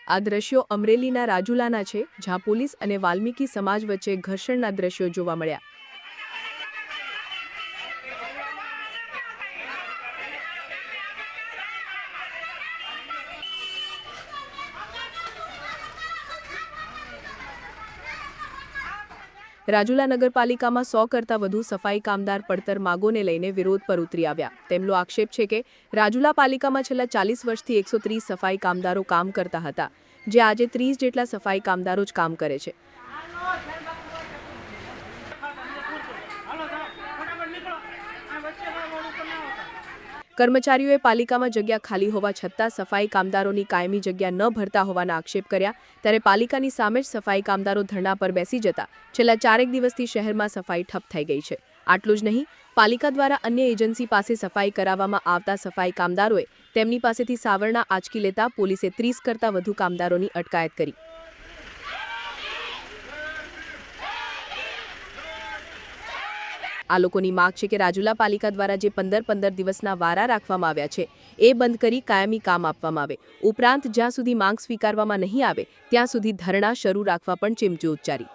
આ દ્રશ્યો અમરેલીના રાજુલાના છે, જ્યાં પોલીસ અને વાલ્મીકી સમાજ વચ્ચે ઘર્ષણના દ્રશ્યો જોવા મળ્યા. રાજુલા નગરપાલિકામાં 100 કરતાં વધુ સફાઈ કામદાર પડતર માગોને લઈને વિરોધ પર ઉતરી આવ્યા. તેમનો આક્ષેપ છે કે રાજુલા પાલિકામાં છેલ્લા 40 વર્ષથી 130 સફાઈ કામદારો કામ કરતા હતા, જે આજે 30 જેટલા સફાઈ કામદારો જ કામ કરે છે. કર્મચારીઓએ પાલિકામાં જગ્યા ખાલી હોવા છતાં સફાઈ કામદારોની કાયમી જગ્યા ન ભરતા હોવાના આક્ષેપ કર્યા. ત્યારે પાલિકાની સામે જ સફાઈ કામદારો ધરણા પર બેસી જતા છેલ્લા 4 દિવસથી શહેરમાં સફાઈ ઠપ થઈ ગઈ છે. આટલું જ નહીં, પાલિકા દ્વારા અન્ય એજન્સી પાસે સફાઈ કરાવવામાં આવતા સફાઈ કામદારોએ તેમની પાસેથી સાવરણા આંચકી લેતા પોલીસે 30 કરતાં વધુ કામદારોની અટકાયત કરી. આ લોકોની માંગ છે કે રાજુલા પાલિકા દ્વારા જે 15 દિવસના વારા રાખવામાં આવ્યા છે એ બંધ કરી કાયમી કામ આપવામાં આવે. ઉપરાંત જ્યાં સુધી માંગ સ્વીકારવામાં નહીં આવે ત્યાં સુધી ધરણા શરૂ રાખવા પણ ચીમકી ઉચ્ચારી.